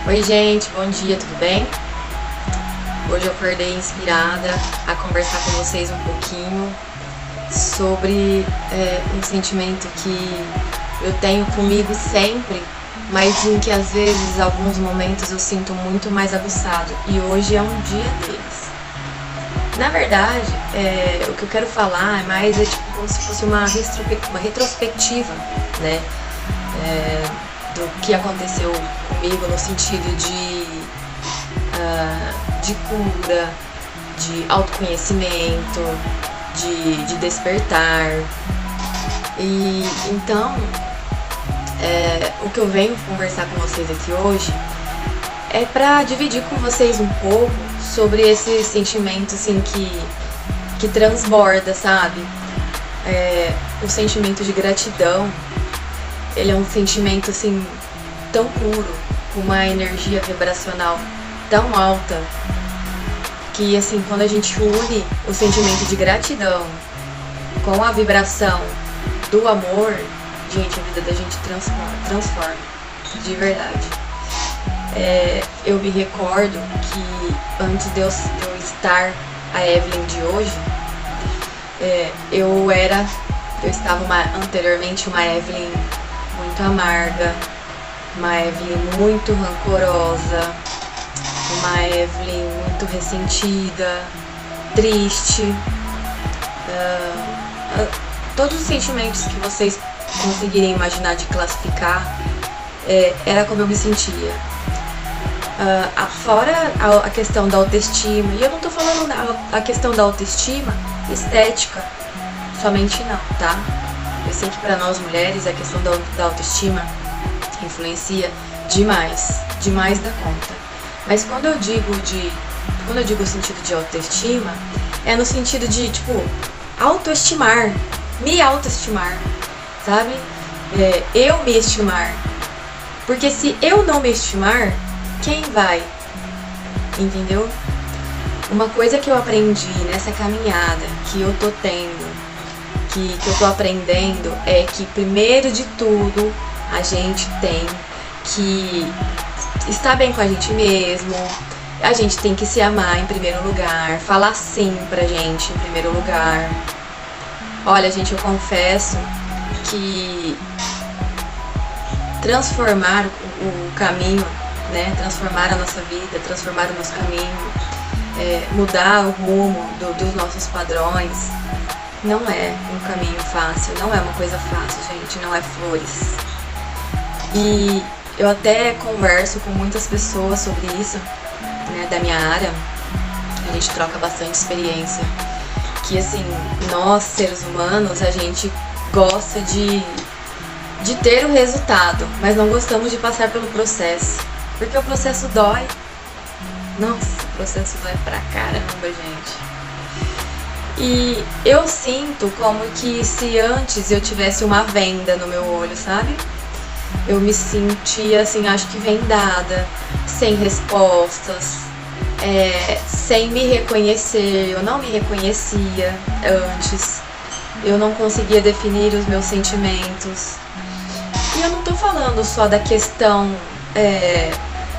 Oi gente, bom dia, tudo bem? Hoje eu acordei inspirada a conversar com vocês um pouquinho sobre um sentimento que eu tenho comigo sempre, mas em que às vezes, em alguns momentos, eu sinto muito mais aguçado, e hoje é um dia deles. Na verdade, o que eu quero falar é mais tipo, como se fosse uma retrospectiva, né? Do que aconteceu comigo no sentido de cura, de autoconhecimento, de despertar. E então, o que eu venho conversar com vocês aqui hoje é para dividir com vocês um pouco sobre esse sentimento assim que transborda, sabe? O sentimento de gratidão. Ele é um sentimento assim tão puro, com uma energia vibracional tão alta, que assim, quando a gente une o sentimento de gratidão com a vibração do amor, gente, a vida da gente transforma de verdade. Eu me recordo que antes de eu estar a Evelyn de hoje, eu estava anteriormente uma Evelyn muito amarga, uma Evelyn muito rancorosa, uma Evelyn muito ressentida, triste, todos os sentimentos que vocês conseguirem imaginar de classificar, era como eu me sentia. Fora a questão da autoestima, e eu não tô falando a questão da autoestima estética somente não, tá? Eu sei que para nós mulheres a questão da autoestima influencia demais da conta. Mas quando eu digo o sentido de autoestima, é no sentido de, tipo, autoestimar, me autoestimar, sabe? Eu me estimar. Porque se eu não me estimar, quem vai? Entendeu? Uma coisa que eu aprendi nessa caminhada que eu tô tendo, que eu tô aprendendo, é que primeiro de tudo a gente tem que estar bem com a gente mesmo, a gente tem que se amar em primeiro lugar, falar sim pra gente em primeiro lugar. Olha, gente, eu confesso que transformar o caminho, né, transformar a nossa vida, transformar o nosso caminho, mudar o rumo dos nossos padrões, não é um caminho fácil, não é uma coisa fácil, gente, não é flores. E eu até converso com muitas pessoas sobre isso, né, da minha área, a gente troca bastante experiência, que assim, nós seres humanos, a gente gosta de ter o resultado, mas não gostamos de passar pelo processo, porque o processo dói. Nossa, o processo dói pra caramba, gente. E eu sinto como que se antes eu tivesse uma venda no meu olho, sabe? Eu me sentia assim, acho que vendada, sem respostas, sem me reconhecer. Eu não me reconhecia antes, eu não conseguia definir os meus sentimentos. E eu não tô falando só da questão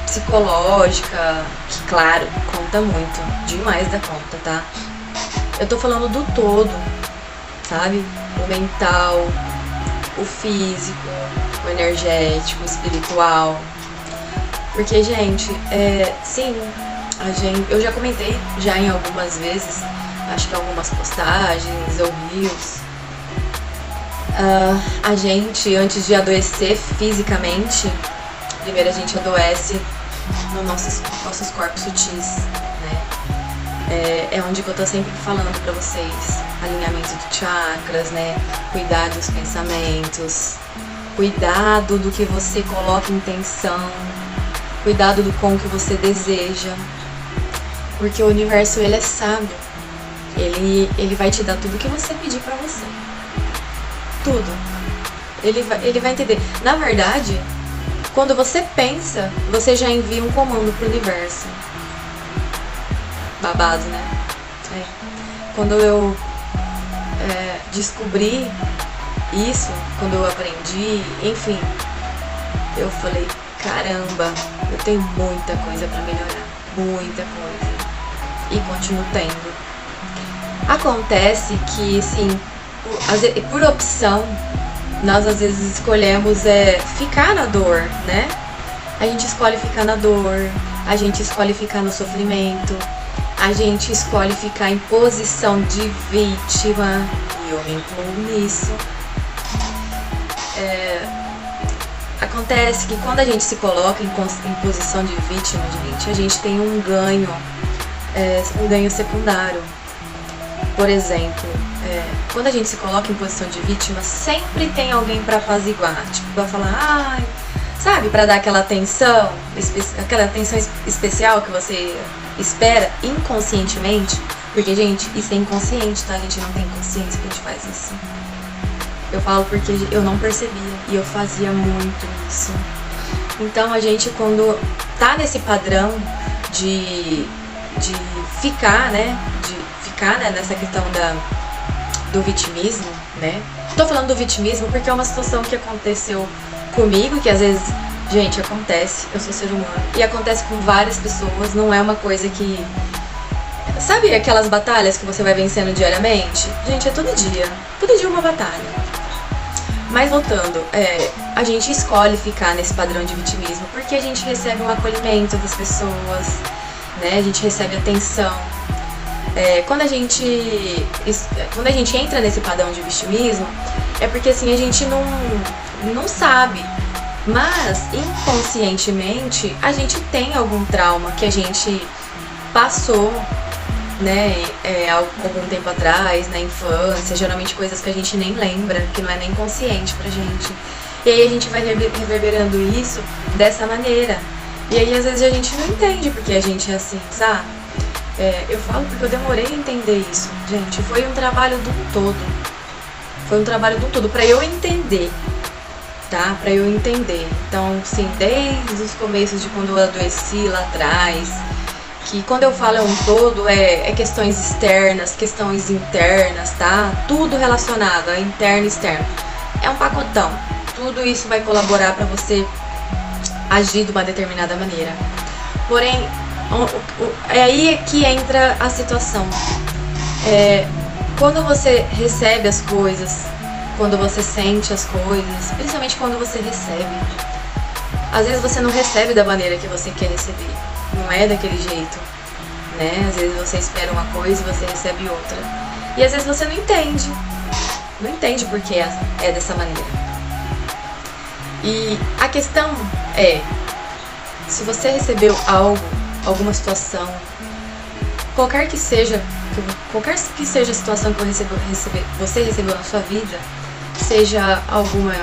psicológica, que claro, conta muito, demais da conta, tá? Eu tô falando do todo, sabe? O mental, o físico, o energético, o espiritual. Porque, gente, sim, eu já comentei já em algumas vezes, acho que algumas postagens ou reels, a gente, antes de adoecer fisicamente, primeiro a gente adoece nos nossos corpos sutis, né? É onde que eu tô sempre falando pra vocês, alinhamento de chakras, né? Cuidar dos pensamentos, cuidado do que você coloca em intenção, cuidado com o que você deseja, porque o universo, ele é sábio, ele vai te dar tudo que você pedir pra você, tudo, ele vai entender. Na verdade, quando você pensa, você já envia um comando pro universo. Babado, né? Quando eu descobri isso, quando eu aprendi, enfim, eu falei, caramba, eu tenho muita coisa pra melhorar, muita coisa, e continuo tendo. Acontece que, sim, por opção, nós às vezes escolhemos ficar na dor, né? A gente escolhe ficar na dor, a gente escolhe ficar no sofrimento, a gente escolhe ficar em posição de vítima, e eu me incluo nisso. Acontece que quando a gente se coloca em posição de vítima, a gente tem um ganho secundário. Por exemplo, quando a gente se coloca em posição de vítima, sempre tem alguém para apaziguar, tipo, pra falar, ai, sabe, para dar aquela atenção especial que você espera inconscientemente, porque, gente, isso é inconsciente, tá? A gente não tem consciência que a gente faz isso. Eu falo porque eu não percebia e eu fazia muito isso. Então a gente, quando tá nesse padrão de ficar, né, nessa questão do vitimismo, né? Tô falando do vitimismo porque é uma situação que aconteceu comigo, que às vezes, gente, acontece, eu sou ser humano, e acontece com várias pessoas, não é uma coisa que... Sabe aquelas batalhas que você vai vencendo diariamente? Gente, é todo dia uma batalha. Mas voltando, a gente escolhe ficar nesse padrão de vitimismo porque a gente recebe um acolhimento das pessoas, né? A gente recebe atenção. Quando a gente entra nesse padrão de vitimismo, é porque assim, a gente não sabe, mas inconscientemente a gente tem algum trauma que a gente passou, né, algum tempo atrás, na infância, geralmente coisas que a gente nem lembra, que não é nem consciente pra gente. E aí a gente vai reverberando isso dessa maneira. E aí às vezes a gente não entende porque a gente é assim, sabe? Eu falo porque eu demorei a entender isso, gente. Foi um trabalho de um todo. Foi um trabalho de um todo pra eu entender, tá? Pra eu entender. Então, sim, desde os começos de quando eu adoeci lá atrás, que quando eu falo um todo, é questões externas, questões internas, tá? Tudo relacionado a interno e externo. É um pacotão. Tudo isso vai colaborar para você agir de uma determinada maneira. Porém, é aí que entra a situação. Quando você recebe as coisas, quando você sente as coisas, principalmente quando você recebe, às vezes você não recebe da maneira que você quer receber. Não é daquele jeito, né? Às vezes você espera uma coisa e você recebe outra. E às vezes você não entende. Não entende porque é dessa maneira. E a questão se você recebeu algo, alguma situação, qualquer que seja a situação que você recebeu na sua vida, seja alguma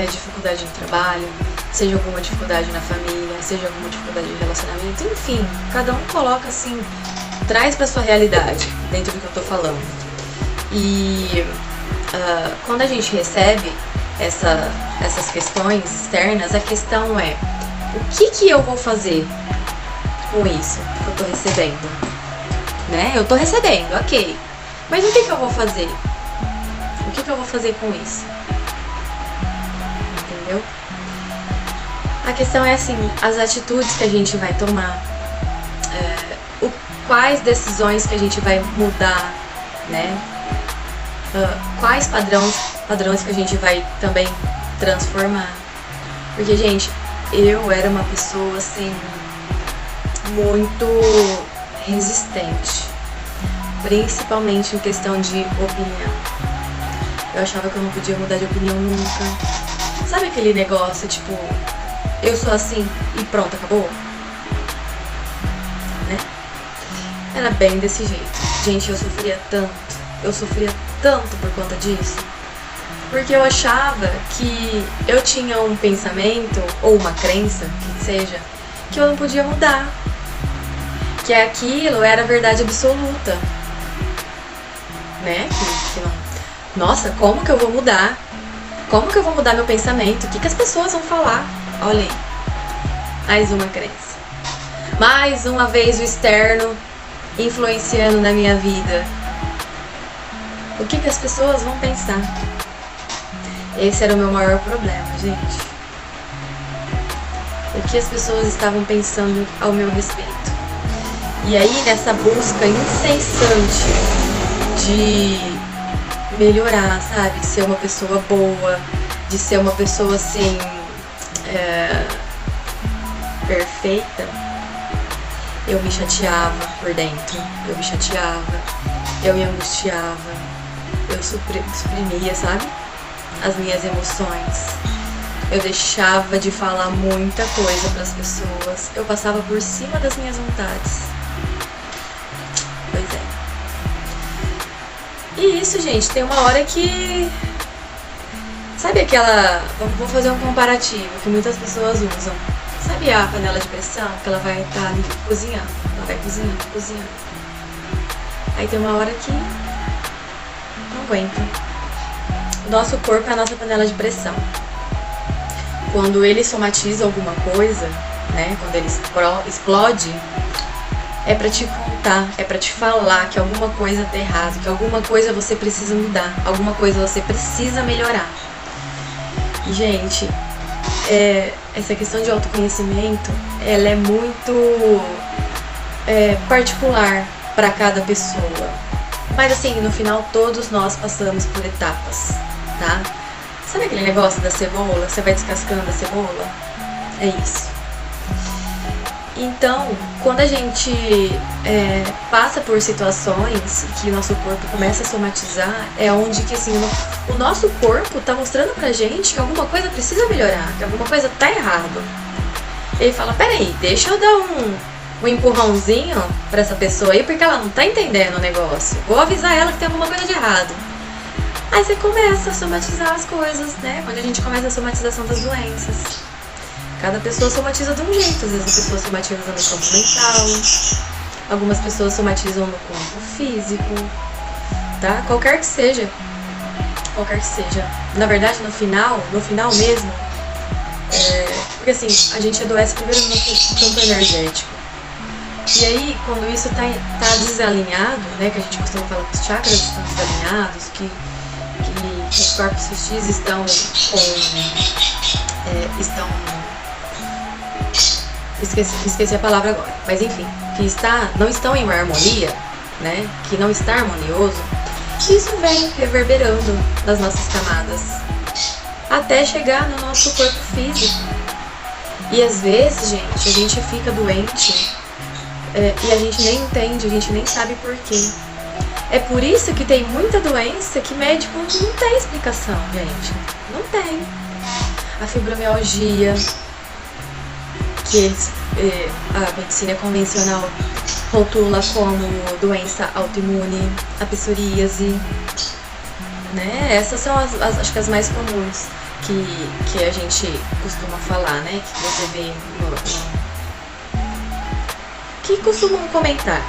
dificuldade no trabalho, seja alguma dificuldade na família, seja alguma dificuldade de relacionamento, enfim, cada um coloca assim, traz pra sua realidade, dentro do que eu tô falando. E quando a gente recebe essas questões externas, a questão é, o que eu vou fazer com isso que eu tô recebendo? Né? Eu tô recebendo, ok, mas o que eu vou fazer? O que eu vou fazer com isso? Entendeu? A questão é assim, as atitudes que a gente vai tomar, quais decisões que a gente vai mudar, né? Quais padrões que a gente vai também transformar. Porque, gente, eu era uma pessoa assim, muito resistente, principalmente em questão de opinião. Eu achava que eu não podia mudar de opinião nunca. Sabe aquele negócio, tipo, eu sou assim e pronto, acabou? Né? Era bem desse jeito. Gente, eu sofria tanto por conta disso. Porque eu achava que eu tinha um pensamento, ou uma crença, que seja, que eu não podia mudar. Que aquilo era a verdade absoluta. Né? Que não... Nossa, como que eu vou mudar? Como que eu vou mudar meu pensamento? O que as pessoas vão falar? Olha aí. Mais uma crença. Mais uma vez o externo influenciando na minha vida. O que as pessoas vão pensar? Esse era o meu maior problema, gente. O que as pessoas estavam pensando ao meu respeito. E aí, nessa busca incessante de melhorar, sabe? De ser uma pessoa boa, de ser uma pessoa assim, perfeita, eu me chateava por dentro, eu me chateava, eu me angustiava, eu suprimia, sabe? As minhas emoções. Eu deixava de falar muita coisa para as pessoas, eu passava por cima das minhas vontades. Pois é. E isso, gente, tem uma hora que... Sabe aquela... Vou fazer um comparativo que muitas pessoas usam. Sabe a panela de pressão? Que ela vai estar ali cozinhando. Ela vai cozinhando, cozinhando. Aí tem uma hora que não aguenta. O nosso corpo é a nossa panela de pressão. Quando ele somatiza alguma coisa, né? Quando ele explode, é pra te contar, é pra te falar que alguma coisa tá errado, que alguma coisa você precisa mudar, alguma coisa você precisa melhorar. E, gente, essa questão de autoconhecimento, ela é muito particular para cada pessoa. Mas assim, no final todos nós passamos por etapas, tá? Sabe aquele negócio da cebola? Você vai descascando a cebola? É isso. Então, quando a gente passa por situações que nosso corpo começa a somatizar, é onde que assim, o nosso corpo tá mostrando pra gente que alguma coisa precisa melhorar, que alguma coisa tá errado. Ele fala, peraí, deixa eu dar um empurrãozinho pra essa pessoa aí, porque ela não tá entendendo o negócio. Vou avisar ela que tem alguma coisa de errado. Aí você começa a somatizar as coisas, né? Quando a gente começa a somatização das doenças. Cada pessoa somatiza de um jeito. Às vezes a pessoa somatiza no campo mental, algumas pessoas somatizam no campo físico, tá? Qualquer que seja. Qualquer que seja. Na verdade, no final mesmo, porque assim, a gente adoece primeiro no campo energético. E aí, quando isso tá desalinhado, né? Que a gente costuma falar que os chakras estão desalinhados, que os corpos sutis estão esqueci a palavra agora, mas enfim, que não estão em harmonia, né? Que não está harmonioso, isso vem reverberando nas nossas camadas até chegar no nosso corpo físico. E às vezes, gente, a gente fica doente e a gente nem entende, a gente nem sabe por quê. É por isso que tem muita doença que médico não tem explicação, gente. Não tem. A fibromialgia, que a medicina convencional rotula como doença autoimune, a psoríase, né? Essas são acho que as mais comuns que a gente costuma falar, né? Que você vê que costumam comentar.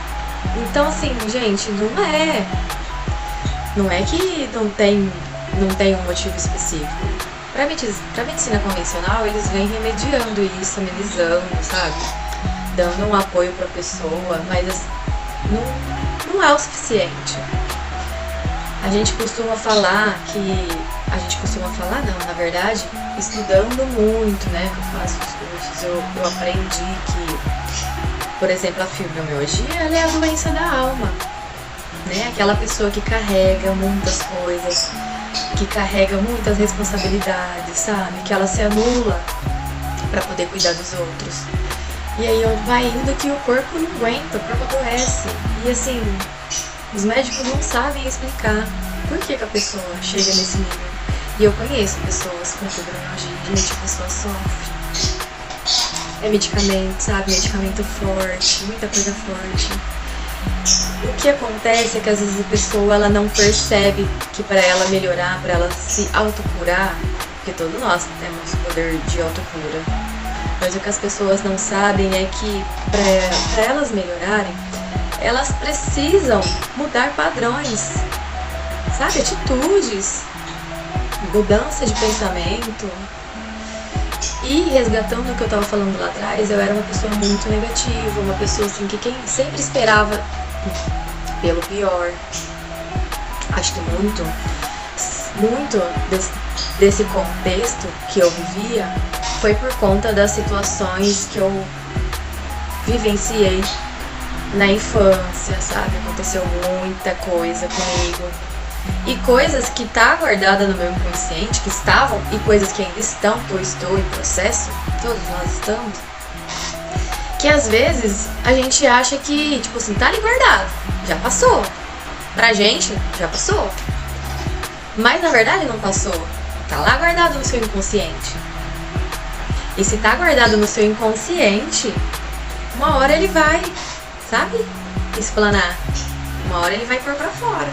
Então, assim, gente, não é que não tem um motivo específico. Pra medicina convencional, eles vêm remediando isso, amenizando, sabe? Dando um apoio pra pessoa, mas não é o suficiente. A gente costuma falar não, na verdade, estudando muito, né? Que eu faço os cursos, eu aprendi que, por exemplo, a fibromialgia, ela é a doença da alma, né? Aquela pessoa que carrega muitas coisas, que carrega muitas responsabilidades, sabe? Que ela se anula para poder cuidar dos outros. E aí vai indo que o corpo não aguenta, o corpo adoece. E assim, os médicos não sabem explicar por que a pessoa chega nesse nível. E eu conheço pessoas com fibromialgia, gente, a pessoa sofre. É medicamento, sabe? Medicamento forte, muita coisa forte. O que acontece é que às vezes a pessoa ela não percebe que para ela melhorar, para ela se autocurar, porque todos nós temos o poder de autocura, mas o que as pessoas não sabem é que para elas melhorarem, elas precisam mudar padrões, sabe? Atitudes, mudança de pensamento. E resgatando o que eu estava falando lá atrás, eu era uma pessoa muito negativa, uma pessoa assim que quem sempre esperava pelo pior. Acho que muito desse contexto que eu vivia foi por conta das situações que eu vivenciei na infância, sabe? Aconteceu muita coisa comigo. E coisas que tá guardada no meu inconsciente, que estavam, e coisas que ainda estão, que eu estou em processo, todos nós estamos, que às vezes a gente acha que, tipo assim, tá ali guardado, já passou. Pra gente, já passou. Mas na verdade não passou. Tá lá guardado no seu inconsciente. E se tá guardado no seu inconsciente, uma hora ele vai, sabe? Explanar. Uma hora ele vai pôr pra fora.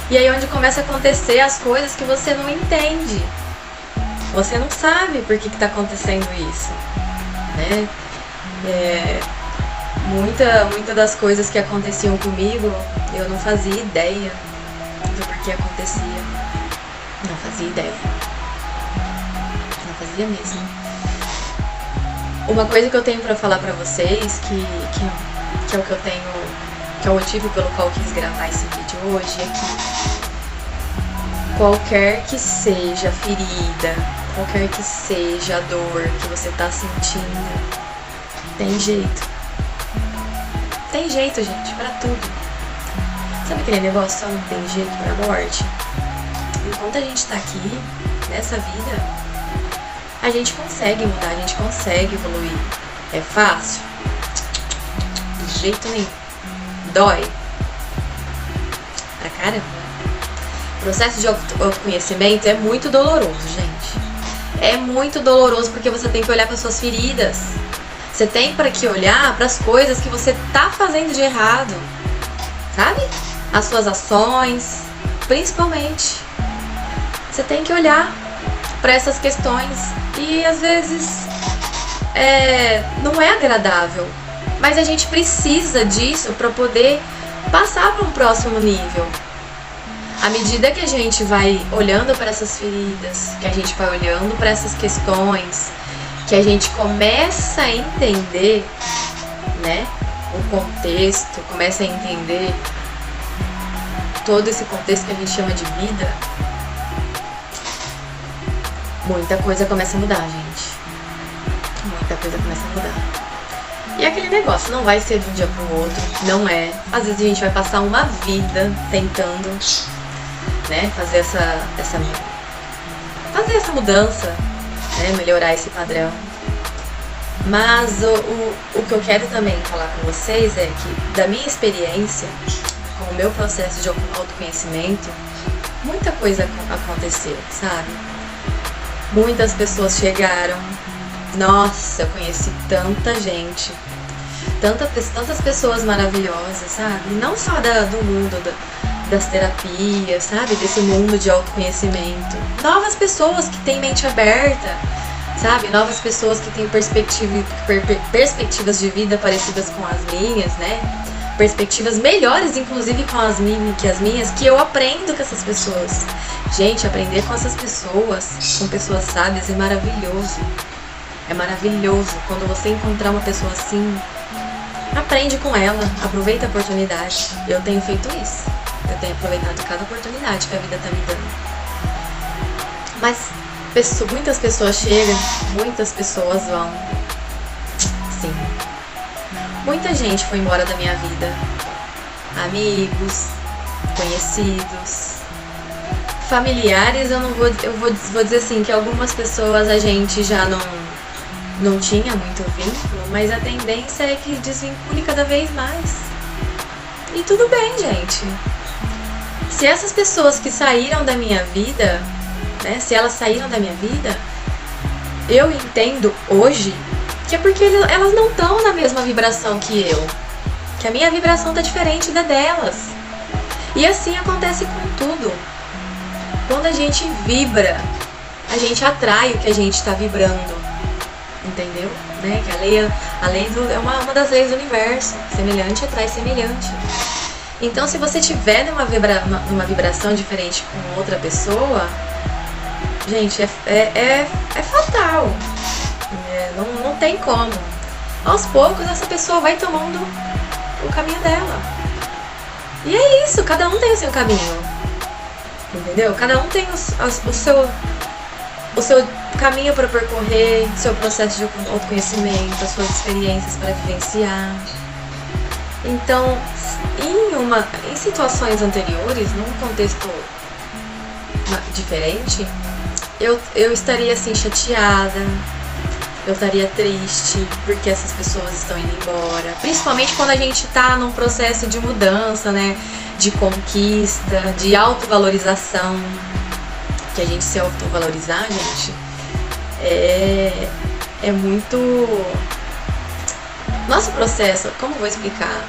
E aí onde começa a acontecer as coisas que você não entende. Você não sabe por que tá acontecendo isso, né? Muita das coisas que aconteciam comigo, eu não fazia ideia do porquê acontecia. Não fazia ideia. Não fazia mesmo. Uma coisa que eu tenho pra falar pra vocês, que é o que eu tenho, que é o motivo pelo qual eu quis gravar esse vídeo hoje, é que qualquer que seja a ferida, qualquer que seja a dor que você tá sentindo, tem jeito. Tem jeito, gente, pra tudo. Sabe aquele negócio só não tem jeito pra morte? Enquanto a gente tá aqui, nessa vida, a gente consegue mudar, a gente consegue evoluir. É fácil? De jeito nenhum. Dói. Pra caramba. O processo de autoconhecimento é muito doloroso, gente. É muito doloroso porque você tem que olhar para suas feridas. Você tem para que olhar para as coisas que você tá fazendo de errado, sabe? As suas ações, principalmente. Você tem que olhar para essas questões e às vezes não é agradável, mas a gente precisa disso para poder passar para um próximo nível. À medida que a gente vai olhando para essas feridas, que a gente vai olhando para essas questões, que a gente começa a entender, né, o contexto, começa a entender todo esse contexto que a gente chama de vida, muita coisa começa a mudar, gente. Muita coisa começa a mudar. E aquele negócio não vai ser de um dia pro outro, não é. Às vezes a gente vai passar uma vida tentando, né, fazer essa mudança, né, melhorar esse padrão. Mas o que eu quero também falar com vocês é que, da minha experiência, com o meu processo de autoconhecimento, muita coisa aconteceu, sabe? Muitas pessoas chegaram. Nossa, eu conheci tanta gente, tantas pessoas maravilhosas, sabe? Não só do mundo das terapias, sabe? Desse mundo de autoconhecimento. Novas pessoas que têm mente aberta, sabe? Novas pessoas que têm perspectivas de vida parecidas com as minhas, né? Perspectivas melhores, inclusive, que as minhas, que eu aprendo com essas pessoas. Gente, aprender com essas pessoas, com pessoas sábias, é maravilhoso. É maravilhoso. Quando você encontrar uma pessoa assim, aprende com ela, aproveita a oportunidade. Eu tenho feito isso. Eu tenho aproveitado cada oportunidade que a vida tá me dando. Mas muitas pessoas chegam, muitas pessoas vão. Sim. Muita gente foi embora da minha vida. Amigos, conhecidos, familiares. Eu vou dizer assim, que algumas pessoas a gente já não tinha muito vínculo, mas a tendência é que desvincule cada vez mais. E tudo bem, gente. Se essas pessoas que saíram da minha vida, né, se elas saíram da minha vida, eu entendo hoje que é porque elas não estão na mesma vibração que eu. Que a minha vibração tá diferente da delas. E assim acontece com tudo. Quando a gente vibra, a gente atrai o que a gente tá vibrando. Entendeu? Né? Que a lei é uma das leis do universo. Semelhante atrai semelhante. Então, se você tiver numa vibração diferente com outra pessoa, gente, é fatal. Não tem como. Aos poucos, essa pessoa vai tomando o caminho dela. E é isso, cada um tem o seu caminho. Entendeu? Cada um tem o seu caminho para percorrer, seu processo de autoconhecimento, as suas experiências para vivenciar. Então, em situações anteriores, num contexto diferente, eu estaria assim chateada, eu estaria triste porque essas pessoas estão indo embora. Principalmente quando a gente está num processo de mudança, né? De conquista, de autovalorização. Que a gente se autovalorizar, gente, é muito... Nosso processo, como eu vou explicar?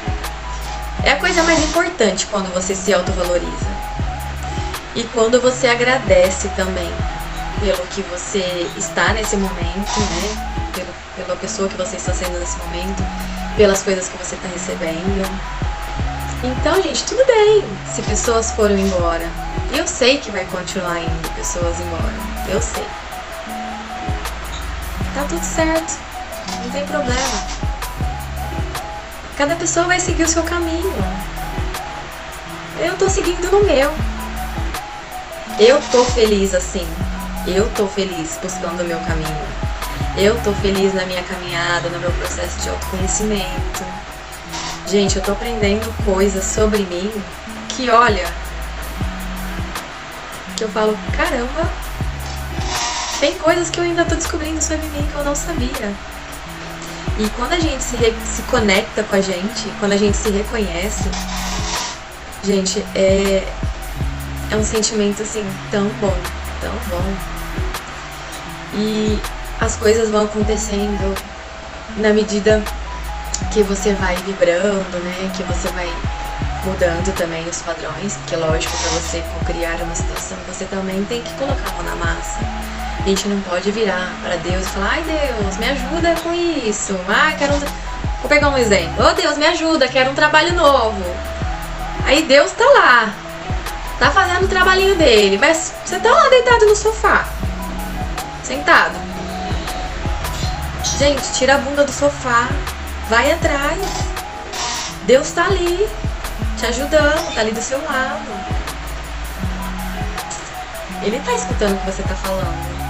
É a coisa mais importante quando você se autovaloriza. E quando você agradece também pelo que você está nesse momento, né? Pela pessoa que você está sendo nesse momento, pelas coisas que você está recebendo. Então, gente, tudo bem se pessoas foram embora. E eu sei que vai continuar indo pessoas embora. Eu sei. Tá tudo certo. Não tem problema. Cada pessoa vai seguir o seu caminho. Eu tô seguindo no meu. Eu tô feliz assim. Eu tô feliz buscando o meu caminho. Eu tô feliz na minha caminhada, no meu processo de autoconhecimento. Gente, eu tô aprendendo coisas sobre mim que, olha, que eu falo, caramba, tem coisas que eu ainda tô descobrindo sobre mim que eu não sabia. E quando a gente se conecta com a gente, quando a gente se reconhece, gente, é um sentimento assim tão bom, tão bom. E as coisas vão acontecendo na medida que você vai vibrando, né? Que você vai mudando também os padrões, porque lógico, para você criar uma situação, você também tem que colocar a mão na massa. A gente não pode virar para Deus e falar, ai Deus, me ajuda com isso. Ah, quero Vou pegar um exemplo. Oh Deus, me ajuda, quero um trabalho novo. Aí Deus tá lá, tá fazendo o trabalhinho dele, mas você tá lá deitado no sofá, sentado. Gente, tira a bunda do sofá, vai atrás. Deus tá ali, te ajudando, tá ali do seu lado. Ele tá escutando o que você tá falando.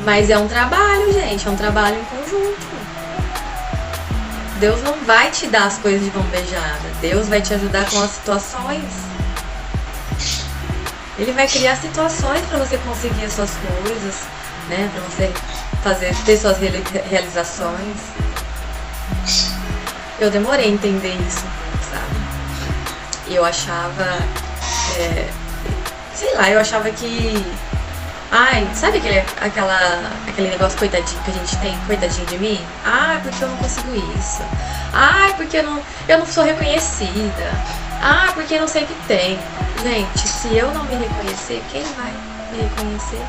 Mas é um trabalho, gente, é um trabalho em conjunto. Deus não vai te dar as coisas de mão beijada. Deus vai te ajudar com as situações. Ele vai criar situações para você conseguir as suas coisas, né? Para você ter suas realizações. Eu demorei a entender isso, sabe? E eu achava, sei lá, eu achava que, ai, sabe aquele negócio coitadinho que a gente tem, coitadinho de mim? Ai, porque eu não consigo isso. Ai, porque eu não sou reconhecida. Ah, porque não sei o que tem. Gente, se eu não me reconhecer, quem vai me reconhecer?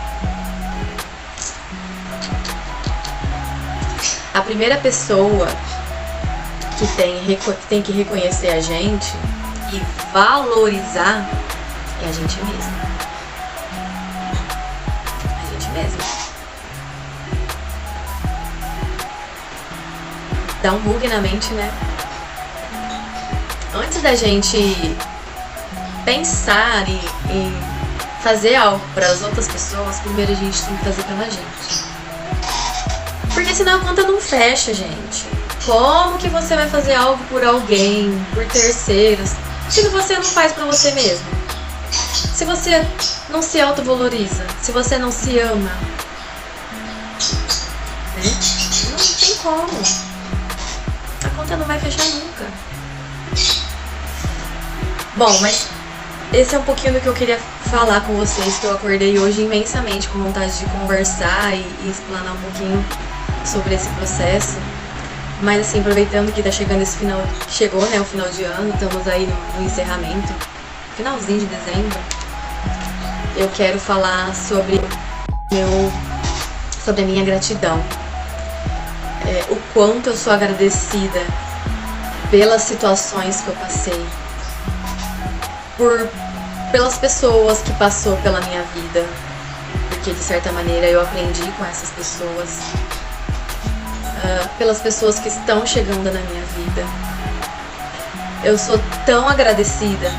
A primeira pessoa que tem que reconhecer a gente e valorizar é a gente mesma. A gente mesma. Dá um bug na mente, né? Antes da gente pensar em fazer algo para as outras pessoas, primeiro a gente tem que fazer pela gente. Porque senão a conta não fecha, gente. Como que você vai fazer algo por alguém, por terceiros, se você não faz pra você mesmo? Se você não se autovaloriza, se você não se ama, né? Não tem como. A conta não vai fechar nunca. Bom, mas esse é um pouquinho do que eu queria falar com vocês, que eu acordei hoje imensamente com vontade de conversar e explanar um pouquinho sobre esse processo. Mas assim, aproveitando que tá chegando esse final, chegou, né, o final de ano, estamos aí no encerramento, finalzinho de dezembro, eu quero falar sobre a minha gratidão. O quanto eu sou agradecida pelas situações que eu passei, pelas pessoas que passou pela minha vida, porque de certa maneira eu aprendi com essas pessoas. Pelas pessoas que estão chegando na minha vida. Eu sou tão agradecida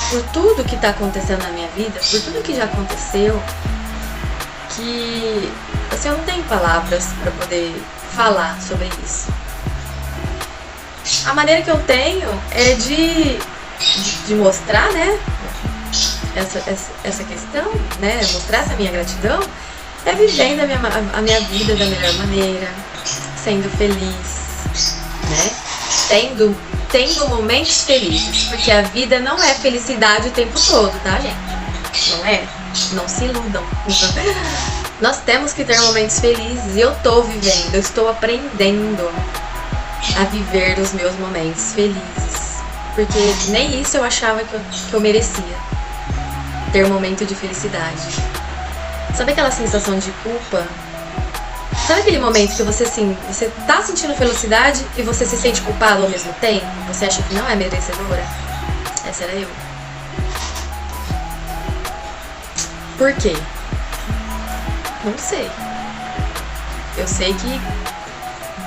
por tudo que está acontecendo na minha vida, por tudo que já aconteceu, que assim, eu não tenho palavras para poder falar sobre isso. A maneira que eu tenho é de mostrar, né, essa questão, né, mostrar essa minha gratidão, é vivendo a minha vida da melhor maneira, sendo feliz, né, tendo momentos felizes, porque a vida não é felicidade o tempo todo, tá, gente? Não é? Não se iludam. Nós temos que ter momentos felizes e eu tô vivendo, eu estou aprendendo a viver os meus momentos felizes, porque nem isso eu achava que eu merecia, ter um momento de felicidade. Sabe aquela sensação de culpa? Sabe aquele momento que você tá sentindo felicidade e você se sente culpado ao mesmo tempo? Você acha que não é merecedora? Essa era eu. Por quê? Não sei. Eu sei que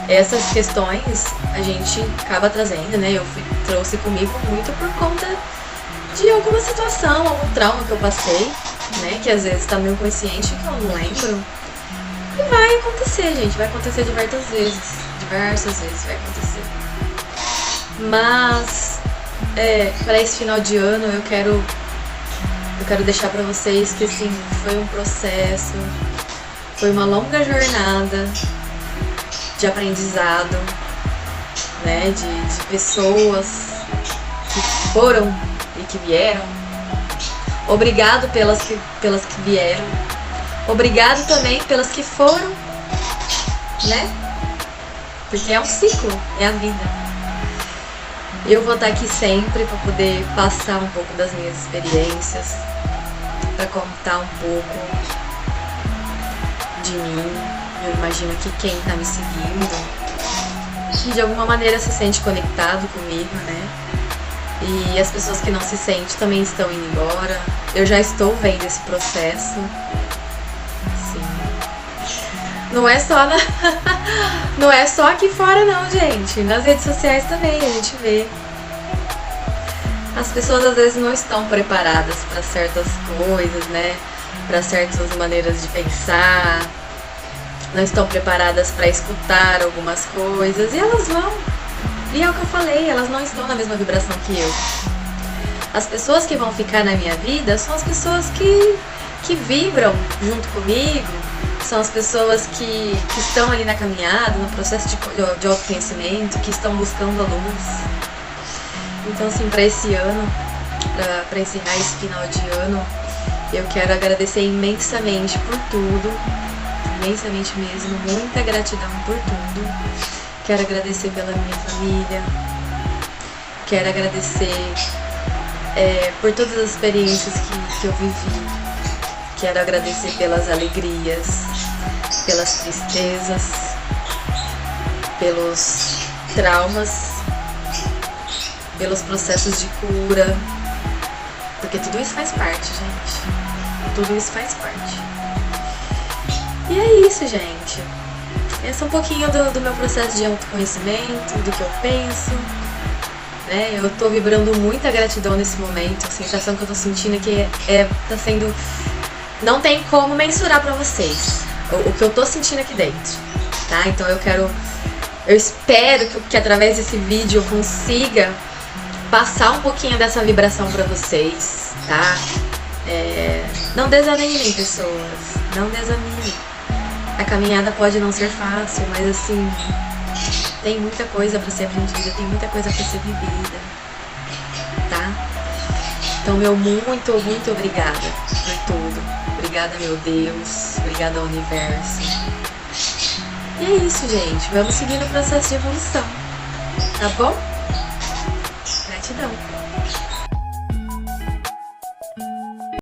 essas questões a gente acaba trazendo, né? Eu trouxe comigo muito por conta de alguma situação, algum trauma que eu passei, né? Que às vezes tá no meu consciente que eu não lembro. E vai acontecer, gente. Vai acontecer diversas vezes. Diversas vezes vai acontecer. Mas, para esse final de ano, eu quero deixar pra vocês que, assim, foi um processo, foi uma longa jornada de aprendizado, né, de pessoas que foram e que vieram. Obrigado pelas que vieram. Obrigado também pelas que foram, né? Porque é um ciclo, é a vida. Eu vou estar aqui sempre para poder passar um pouco das minhas experiências, para contar um pouco de mim. Eu imagino que quem está me seguindo, que de alguma maneira se sente conectado comigo, né? E as pessoas que não se sentem também estão indo embora. Eu já estou vendo esse processo. Sim. Não é só não é só aqui fora não, gente. Nas redes sociais também a gente vê. As pessoas às vezes não estão preparadas para certas coisas, né? Para certas maneiras de pensar. Não estão preparadas para escutar algumas coisas. E elas vão. E é o que eu falei, elas não estão na mesma vibração que eu. As pessoas que vão ficar na minha vida são as pessoas que vibram junto comigo, são as pessoas que estão ali na caminhada, no processo de autoconhecimento, que estão buscando a luz. Então, assim, para esse ano, para encerrar esse final de ano, eu quero agradecer imensamente por tudo, imensamente mesmo, muita gratidão por tudo. Quero agradecer pela minha família, quero agradecer por todas as experiências que eu vivi, quero agradecer pelas alegrias, pelas tristezas, pelos traumas, pelos processos de cura, porque tudo isso faz parte, gente, tudo isso faz parte. E é isso, gente. Esse é um pouquinho do meu processo de autoconhecimento, do que eu penso, né? Eu tô vibrando muita gratidão nesse momento, a sensação que eu tô sentindo é que tá sendo... Não tem como mensurar pra vocês o que eu tô sentindo aqui dentro, tá? Então eu espero que através desse vídeo eu consiga passar um pouquinho dessa vibração pra vocês, tá? Não desanimem, pessoas, não desanimem. A caminhada pode não ser fácil, mas assim, tem muita coisa pra ser aprendida, tem muita coisa pra ser vivida, tá? Então, meu muito, muito obrigada por tudo. Obrigada, meu Deus. Obrigada ao universo. E é isso, gente. Vamos seguir no processo de evolução, tá bom? Gratidão.